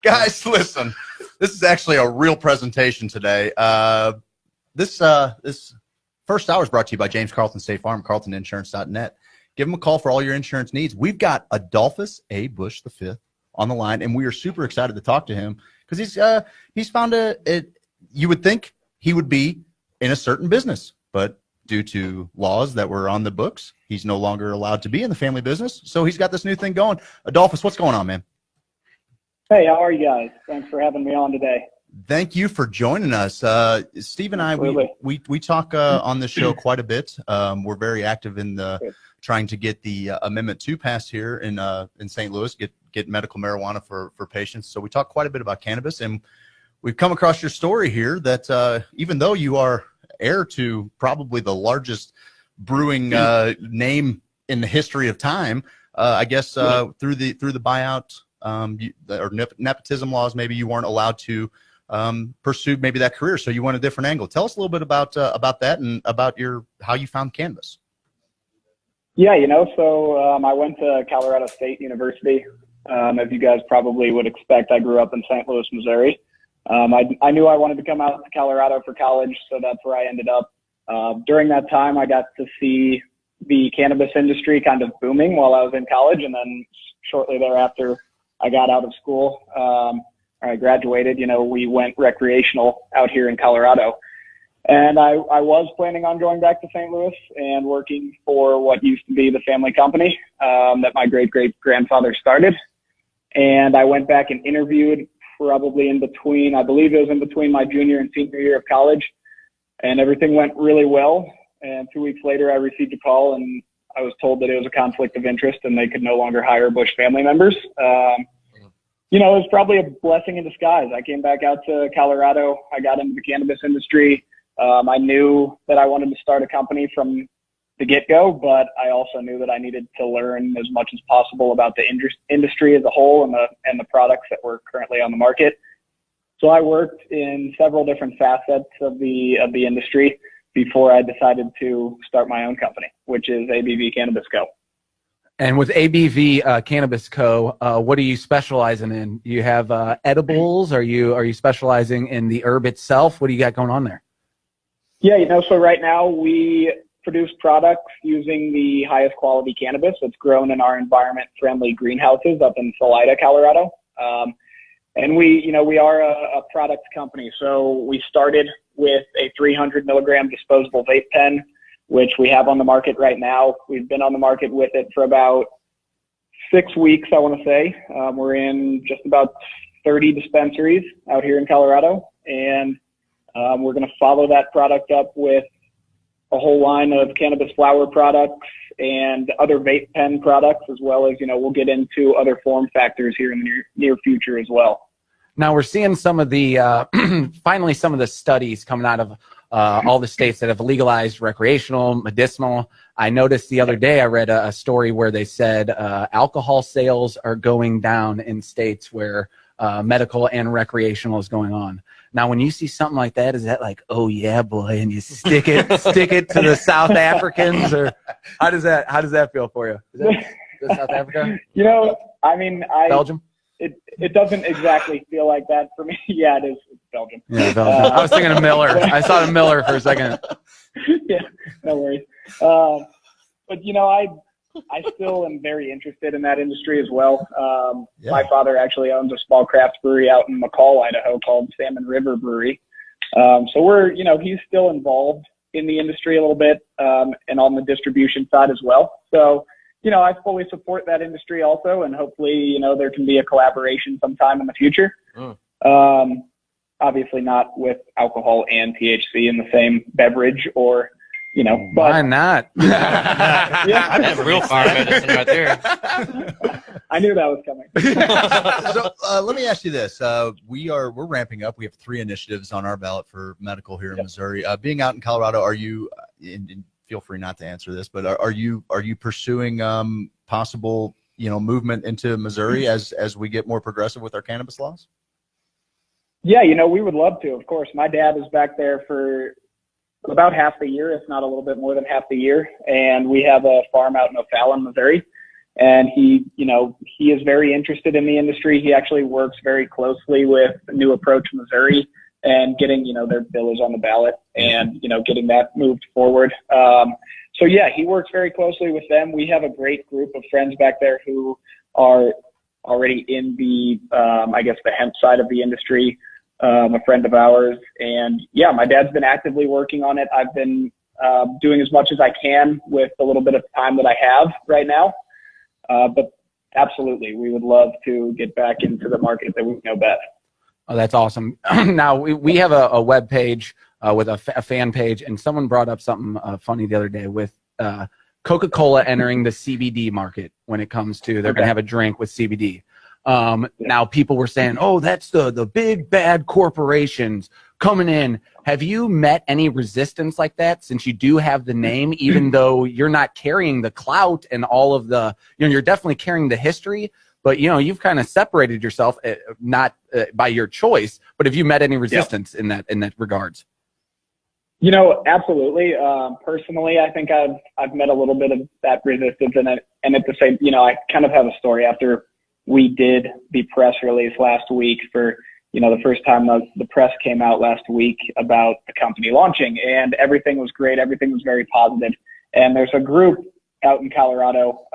Guys, listen, this is actually a real presentation today. This first hour is brought to you by James Carlton State Farm, carltoninsurance.net. Give them a call for all your insurance needs. We've got Adolphus A. Busch V on the line, and we are super excited to talk to him because he's found you would think he would be in a certain business, but due to laws that were on the books, he's no longer allowed to be in the family business. So he's got this new thing going. Adolphus, what's going on, man? Hey, how are you guys? Thanks for having me on today. Thank you for joining us. Steve and I, we talk on this show quite a bit. We're very active in trying to get the Amendment 2 passed here in St. Louis, get medical marijuana for patients. So we talk quite a bit about cannabis, and we've come across your story here that even though you are heir to probably the largest brewing name in the history of time, I guess through the buyout or nepotism laws, maybe you weren't allowed to pursue maybe that career, so you went a different angle. Tell us a little bit about that and about how you found cannabis. Yeah, so I went to Colorado State University. As you guys probably would expect, I grew up in St. Louis, Missouri. I knew I wanted to come out to Colorado for college, so that's where I ended up. During that time, I got to see the cannabis industry kind of booming while I was in college, and then shortly thereafter, I got out of school. I graduated. We went recreational out here in Colorado. And I was planning on going back to St. Louis and working for what used to be the family company that my great-great-grandfather started. And I went back and interviewed probably I believe it was in between my junior and senior year of college. And everything went really well. And 2 weeks later, I received a call, and I was told that it was a conflict of interest and they could no longer hire Busch family members. It was probably a blessing in disguise. I came back out to Colorado. I got into the cannabis industry. I knew that I wanted to start a company from the get-go, but I also knew that I needed to learn as much as possible about the industry as a whole and the products that were currently on the market. So I worked in several different facets of the industry before I decided to start my own company, which is ABV Cannabis Co. And with ABV Cannabis Co., what are you specializing in? You have edibles? Are you specializing in the herb itself? What do you got going on there? Yeah, so right now we produce products using the highest quality cannabis that's grown in our environment-friendly greenhouses up in Salida, Colorado. And we are a product company. So we started with a 300 milligram disposable vape pen, which we have on the market right now. We've been on the market with it for about 6 weeks, I want to say. We're in just about 30 dispensaries out here in Colorado. And we're going to follow that product up with a whole line of cannabis flower products and other vape pen products, as well as, we'll get into other form factors here in the near future as well. Now we're seeing some of the, finally some of the studies coming out of all the states that have legalized recreational, medicinal. I noticed the other day I read a story where they said alcohol sales are going down in states where medical and recreational is going on. Now, when you see something like that, is that like, oh yeah, boy, and you stick it to the South Africans, or how does that feel for you? Is that South Africa? Belgium. It doesn't exactly feel like that for me. Yeah, it is. It's Belgium. Yeah, Belgium. I was thinking of Miller. I saw the Miller for a second. Yeah, no worries. But I still am very interested in that industry as well. My father actually owns a small craft brewery out in McCall, Idaho, called Salmon River Brewery. So he's still involved in the industry a little bit, and on the distribution side as well. So, I fully support that industry also, and hopefully, there can be a collaboration sometime in the future. Obviously not with alcohol and THC in the same beverage or, but why not? Yeah, that's real farm medicine right there. I knew that was coming. So let me ask you this: we're ramping up. We have 3 initiatives on our ballot for medical here in Missouri. Being out in Colorado, are you? And feel free not to answer this, but are you pursuing possible movement into Missouri as we get more progressive with our cannabis laws? Yeah, we would love to. Of course, my dad is back there for about half the year, if not a little bit more than half the year. And we have a farm out in O'Fallon, Missouri. And he is very interested in the industry. He actually works very closely with New Approach Missouri and getting, their bill is on the ballot and, getting that moved forward. So yeah, he works very closely with them. We have a great group of friends back there who are already in the, the hemp side of the industry, a friend of ours. And yeah, my dad's been actively working on it. I've been doing as much as I can with the little bit of time that I have right now. But absolutely, we would love to get back into the market that we know best. Oh, that's awesome. Now, we have a web page with a fan page, and someone brought up something funny the other day with Coca-Cola entering the CBD market when it comes to they're going to have a drink with CBD. Now, people were saying, oh, that's the big bad corporations coming in. Have you met any resistance like that since you do have the name, even though you're not carrying the clout and all of the, you're definitely carrying the history, but, you've kind of separated yourself, not by your choice, but have you met any resistance in that regards? Absolutely. Personally, I think I've met a little bit of that resistance, and at the same, I kind of have a story after we did the press release last week for, the first time the press came out last week about the company launching, and everything was great. Everything was very positive. And there's a group out in Colorado.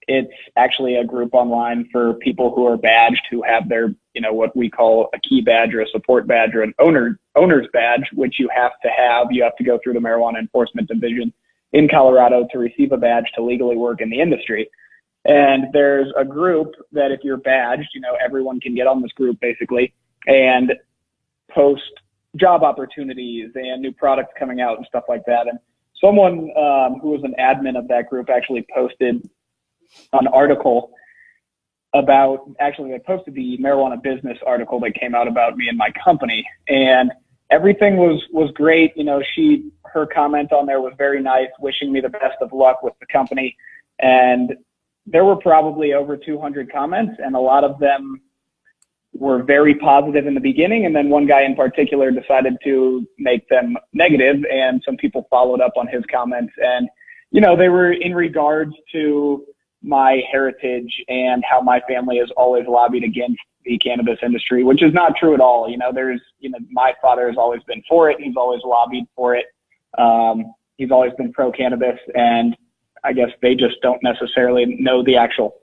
It's actually a group online for people who are badged, who have their, what we call a key badge or a support badge or an owner's badge, which you have to have. You have to go through the Marijuana Enforcement Division in Colorado to receive a badge to legally work in the industry. And there's a group that if you're badged, everyone can get on this group basically and post job opportunities and new products coming out and stuff like that. And someone who was an admin of that group actually posted an article about, they posted the marijuana business article that came out about me and my company, and everything was great. Her comment on there was very nice, wishing me the best of luck with the company. And there were probably over 200 comments, and a lot of them were very positive in the beginning. And then one guy in particular decided to make them negative, and some people followed up on his comments. And, they were in regards to my heritage and how my family has always lobbied against the cannabis industry, which is not true at all. My father has always been for it. He's always lobbied for it. He's always been pro cannabis, and I guess they just don't necessarily know the actual.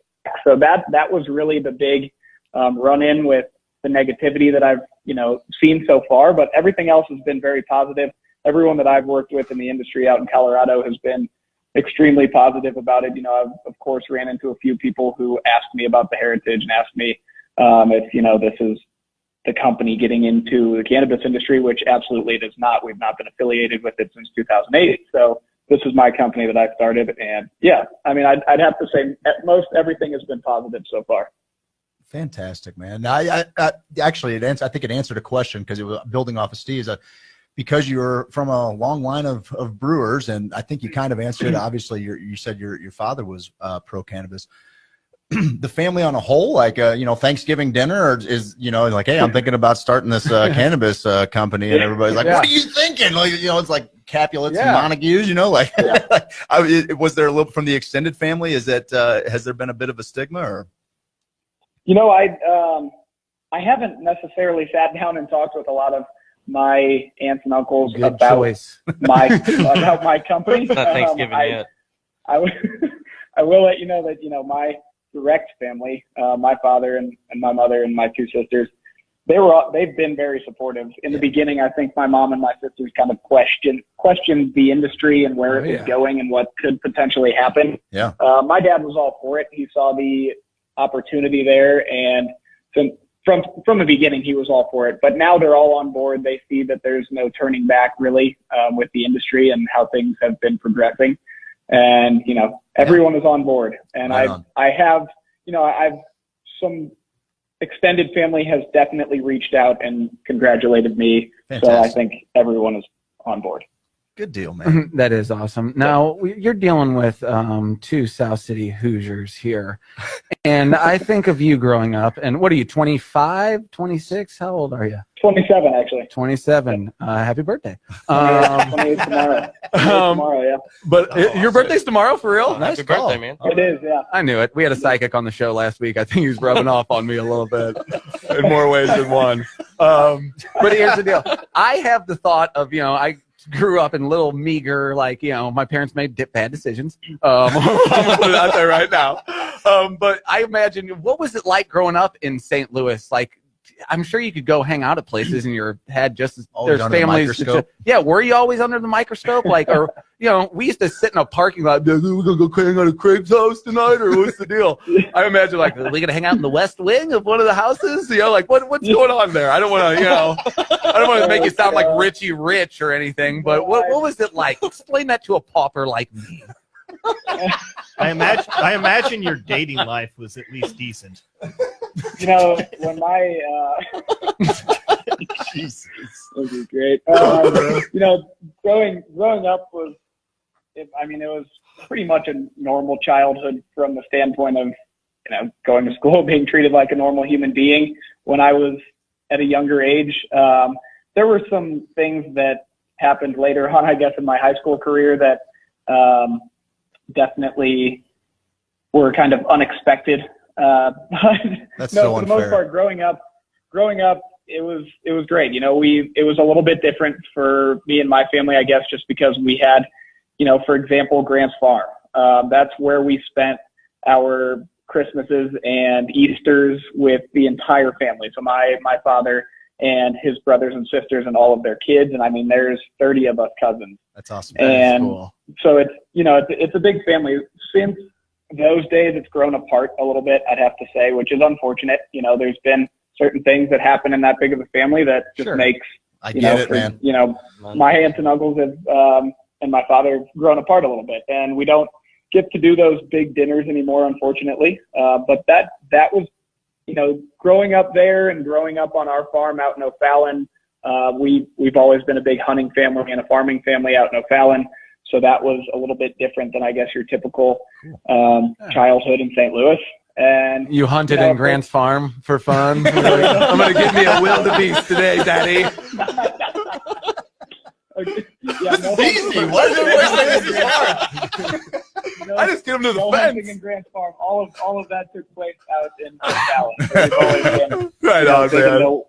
So that was really the big run in with the negativity that I've, seen so far, but everything else has been very positive. Everyone that I've worked with in the industry out in Colorado has been extremely positive about it. I've of course ran into a few people who asked me about the heritage and asked me if, this is the company getting into the cannabis industry, which absolutely it is not. We've not been affiliated with it since 2008. So this is my company that I started. And yeah, I'd have to say at most everything has been positive so far. Fantastic, man. I actually, I think it answered a question because it was building off of Steve's. Because you're from a long line of brewers, and I think you kind of answered. Obviously, you said your father was pro cannabis. The family on a whole, Thanksgiving dinner is, hey, I'm thinking about starting this cannabis company, and everybody's like, what are you thinking? It's like Capulets and Montagues, was there a little from the extended family? Is that has there been a bit of a stigma, or? I haven't necessarily sat down and talked with a lot of my aunts and uncles about my company. It's not Thanksgiving yet. I will let you know that my direct family, my father and my mother and my two sisters, they've been very supportive. In the beginning, I think my mom and my sisters kind of questioned the industry and where it was going and what could potentially happen. Yeah. My dad was all for it. He saw the opportunity there, and from the beginning, he was all for it. But now they're all on board. They see that there's no turning back, really, with the industry and how things have been progressing. And, everyone is on board. And I have some extended family has definitely reached out and congratulated me. Fantastic. So I think everyone is on board. Good deal, man. That is awesome. Now, you're dealing with two South City Hoosiers here. And I think of you growing up. And what are you, 25, 26? How old are you? 27, actually. 27. Happy birthday. 28 tomorrow. Tomorrow, yeah. But your birthday's tomorrow, for real? Nice Happy call. birthday, man. It is, yeah. I knew it. We had a psychic on the show last week. I think he was rubbing off on me a little bit in more ways than one. But here's the deal. I have the thought of, I grew up in little meager, my parents made bad decisions. I'm gonna put it out there right now. But I imagine, what was it like growing up in St. Louis? Like, I'm sure you could go hang out at places and you had just Always there's under the families. microscope? Yeah, were you always under the microscope? Or we used to sit in a parking lot. We're gonna go hang out at Craig's house tonight, or what's the deal? I imagine are we gonna hang out in the west wing of one of the houses? What's going on there? I don't want to, I don't want to make it sound like Richie Rich or anything. But what was it like? Explain that to a pauper like me. I imagine your dating life was at least decent. When my Jesus. this is great. Growing up was, it was pretty much a normal childhood from the standpoint of, going to school, being treated like a normal human being. When I was at a younger age, there were some things that happened later on, I guess, in my high school career that definitely were kind of unexpected. That's so for unfair. the most part, growing up, it was great. It was a little bit different for me and my family, I guess, just because we had, for example, Grant's Farm. That's where we spent our Christmases and Easters with the entire family. So my father and his brothers and sisters and all of their kids. And there's 30 of us cousins. That's awesome. And That is cool. so it's a big family. Since those days, it's grown apart a little bit, I'd have to say, which is unfortunate. There's been certain things that happen in that big of a family that just makes, I get it, man. My aunts and uncles have, and my father have grown apart a little bit, and we don't get to do those big dinners anymore, unfortunately. But that was, growing up there and growing up on our farm out in O'Fallon, we've always been a big hunting family and a farming family out in O'Fallon. So that was a little bit different than, I guess, your typical childhood in St. Louis. And you hunted in Grant's Farm for fun. I'm gonna give me a wildebeest today, Daddy. Easy. What is it? I just get him to the hunting fence. in Grant's Farm. All of that took place out in O'Fallon. Right on, man.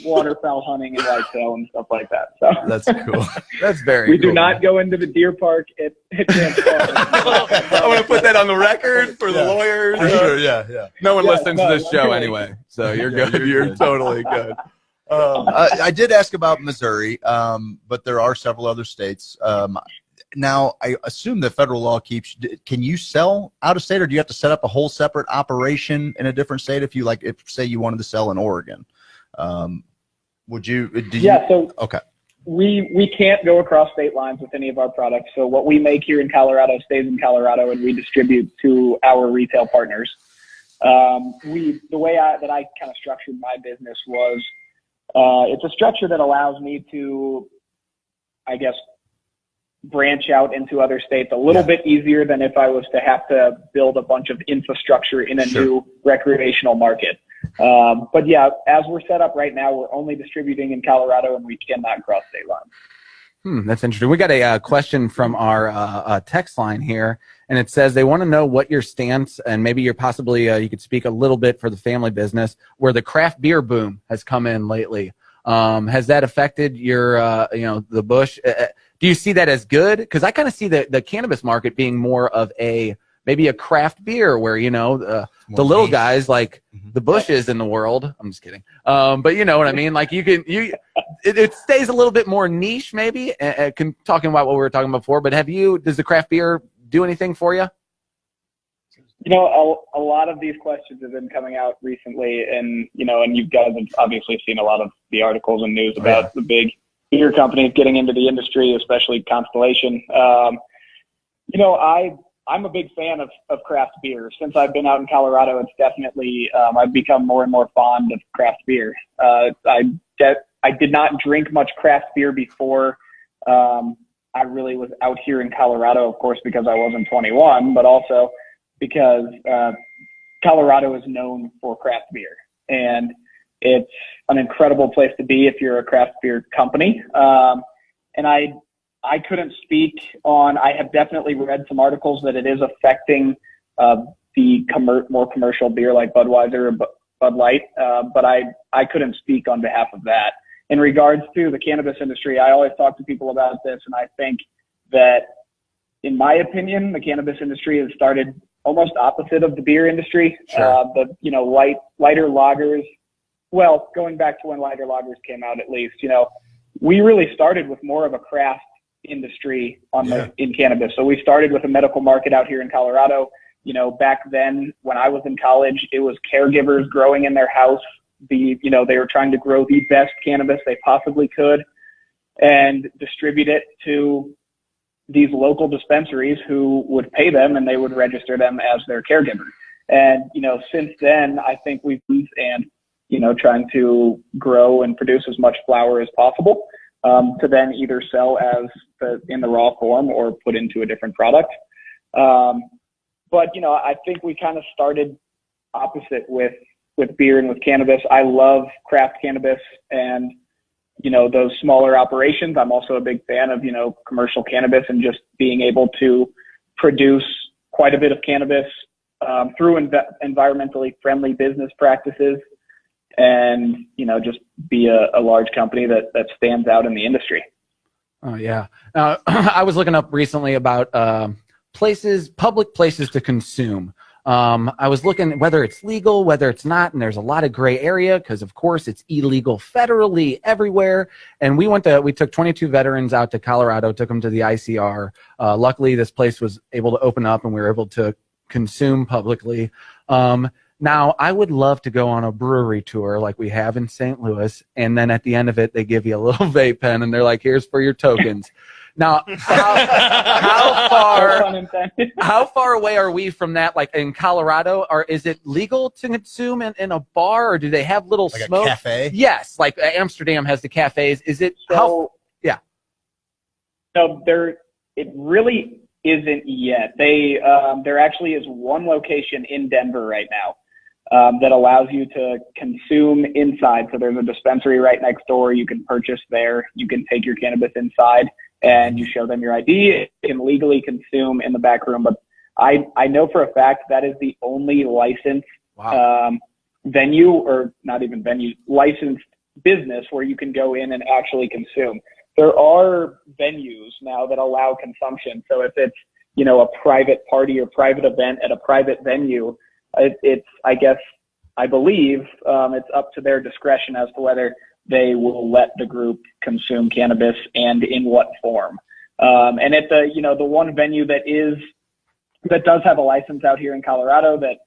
Waterfowl hunting and whitetail and stuff like that. So That's cool. That's very we cool. do not go into the deer park at Grant's Farm. I want to put that on the record for the lawyers. For sure, yeah. No one listens to this show okay. anyway, so you're Yeah, good. you're You're good. totally good. I did ask about Missouri, but there are several other states. Now, I assume the federal law keeps. Can you sell out of state, or do you have to set up a whole separate operation in a different state? If say you wanted to sell in Oregon, would you? So okay. We can't go across state lines with any of our products. So what we make here in Colorado stays in Colorado, and we distribute to our retail partners. The way that I kind of structured my business was, it's a structure that allows me to, I guess, branch out into other states a little bit easier than if I was to have to build a bunch of infrastructure in a new recreational market. But yeah, as we're set up right now, we're only distributing in Colorado, and we cannot cross state lines. That's interesting. We got a question from our text line here, and it says they want to know what your stance, and maybe you're possibly you could speak a little bit for the family business, where the craft beer boom has come in lately. Has that affected your the Busch? Do you see that as good? Because I kind of see the cannabis market being more of maybe a craft beer where the little guys like the Bushes in the world. I'm just kidding. But you know what I mean? Like it stays a little bit more niche maybe. Talking about what we were talking about before. But does the craft beer do anything for you? A lot of these questions have been coming out recently, and you guys have obviously seen a lot of the articles and news about the big beer companies getting into the industry, especially Constellation. I'm a big fan of craft beer. Since I've been out in Colorado, it's definitely, I've become more and more fond of craft beer. I did not drink much craft beer before I really was out here in Colorado, of course, because I wasn't 21, but also because Colorado is known for craft beer, and it's an incredible place to be if you're a craft beer company. And I couldn't speak on, I have definitely read some articles that it is affecting the more commercial beer like Budweiser or Bud Light, but I couldn't speak on behalf of that. In regards to the cannabis industry, I always talk to people about this, and I think that, in my opinion, the cannabis industry has started almost opposite of the beer industry. Sure. Lighter lagers, well, going back to when lighter lagers came out, at least, we really started with more of a craft industry in cannabis. So we started with a medical market out here in Colorado. Back then when I was in college, it was caregivers growing in their house. They were trying to grow the best cannabis they possibly could and distribute it to these local dispensaries who would pay them, and they would register them as their caregiver. And, since then, I think we've moved and, trying to grow and produce as much flower as possible to then either sell in the raw form or put into a different product. But, I think we kind of started opposite with beer and with cannabis. I love craft cannabis and, those smaller operations. I'm also a big fan of, commercial cannabis and just being able to produce quite a bit of cannabis through environmentally friendly business practices and, just be a large company that stands out in the industry. Oh, yeah. I was looking up recently about public places to consume. I was looking whether it's legal, whether it's not, and there's a lot of gray area because, of course, it's illegal federally everywhere. And we took 22 veterans out to Colorado, took them to the ICR. Luckily, this place was able to open up and we were able to consume publicly. Now, I would love to go on a brewery tour like we have in St. Louis, and then at the end of it, they give you a little vape pen, and they're like, here's for your tokens. Now, how far away are we from that? Like in Colorado, or is it legal to consume in a bar, or do they have little like smoke? A cafe? Yes, like Amsterdam has the cafes. Is it? Yeah. No, it really isn't yet. There actually is one location in Denver right now that allows you to consume inside. So there's a dispensary right next door. You can purchase there. You can take your cannabis inside, and you show them your ID. You can legally consume in the back room. But I know for a fact that is the only licensed venue, or not even venue, licensed business where you can go in and actually consume. There are venues now that allow consumption. So if it's, a private party or private event at a private venue, I believe it's up to their discretion as to whether they will let the group consume cannabis and in what form. And at the one venue that does have a license out here in Colorado, that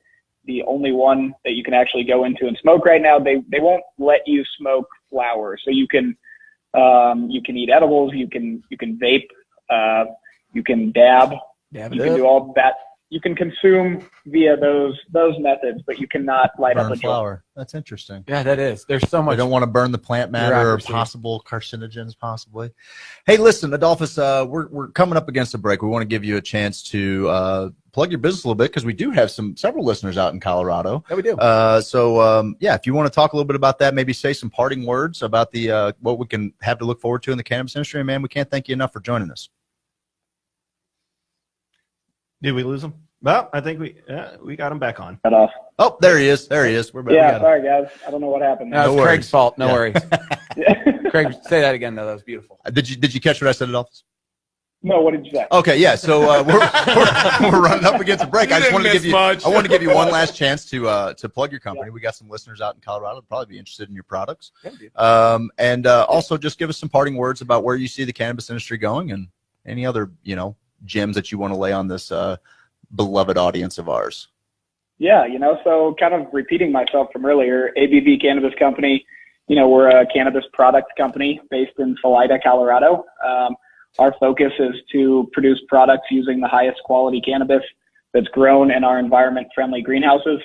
the only one that you can actually go into and smoke right now, they won't let you smoke flower. So you can eat edibles, you can vape, you can dab, you can do all that. You can consume via those methods, but you cannot light up a flower. That's interesting. Yeah, that is. There's so much. I don't want to burn the plant matter or possible carcinogens, possibly. Hey, listen, Adolphus, we're coming up against a break. We want to give you a chance to plug your business a little bit because we do have several listeners out in Colorado. Yeah, we do. If you want to talk a little bit about that, maybe say some parting words about the what we can have to look forward to in the cannabis industry. Man, we can't thank you enough for joining us. Did we lose him? Well, I think we got him back on. Cut off. Oh, there he is. There he is. Yeah, sorry guys. I don't know what happened. No, it's Craig's fault. No worries. Yeah. Craig, say that again, though. That was beautiful. Did you catch what I said, Adolphus? No, what did you say? Okay, yeah. So we're running up against a break. I wanted to give you one last chance to plug your company. Yeah. We got some listeners out in Colorado that'll probably be interested in your products. And also just give us some parting words about where you see the cannabis industry going and any other gems that you want to lay on this beloved audience of ours. Yeah, so kind of repeating myself from earlier, ABV Cannabis Company, we're a cannabis product company based in Salida, Colorado. Our focus is to produce products using the highest quality cannabis that's grown in our environment-friendly greenhouses.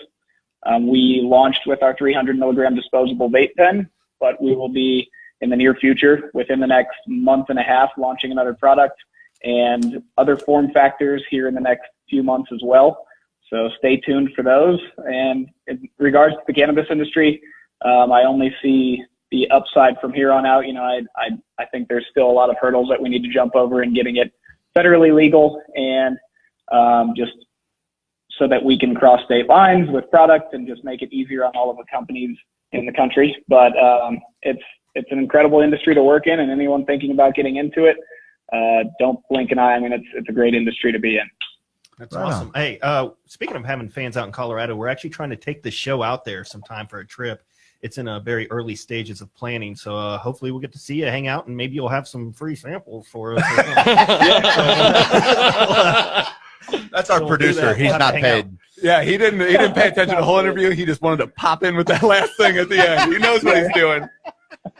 We launched with our 300 milligram disposable vape pen, but we will be in the near future, within the next month and a half, launching another product and other form factors here in the next few months as well. So stay tuned for those. And in regards to the cannabis industry, I only see the upside from here on out. You know, I think there's still a lot of hurdles that we need to jump over in getting it federally legal, and just so that we can cross state lines with product and just make it easier on all of the companies in the country. But it's an incredible industry to work in, and anyone thinking about getting into it, don't blink an eye. I mean, it's a great industry to be in. That's awesome. Hey, speaking of having fans out in Colorado, we're actually trying to take the show out there sometime for a trip. It's in a very early stages of planning, so hopefully we'll get to see you, hang out, and maybe you'll have some free samples for us. That's our producer. He's not paid. Yeah, he didn't pay attention to the whole interview. He just wanted to pop in with that last thing at the end. He knows what he's doing.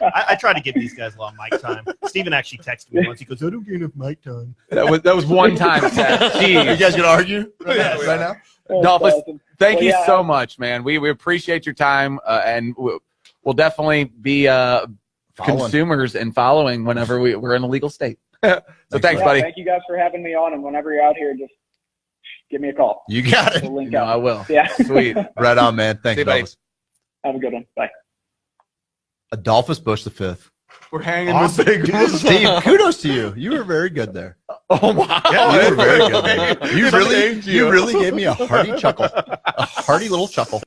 I try to give these guys a lot of mic time. Steven actually texted me once. He goes, I don't get enough mic time. That was one time. Jeez. Are you guys gonna argue right now? Adolphus, thank you so much, man. We appreciate your time, and we'll definitely be consumers and following whenever we're in a legal state. So thanks, buddy. Thank you guys for having me on, and whenever you're out here, just give me a call. You got it. We'll link No, up. I will. Yeah. Sweet. Right on, man. Thanks, See you, buddy. Adolphus. Have a good one. Bye. Adolphus Busch V. We're hanging Awesome. with big Steve, kudos to you. You were very good there. Oh, wow. Yeah, you were very good there. You You really gave me a hearty chuckle, a hearty little chuckle.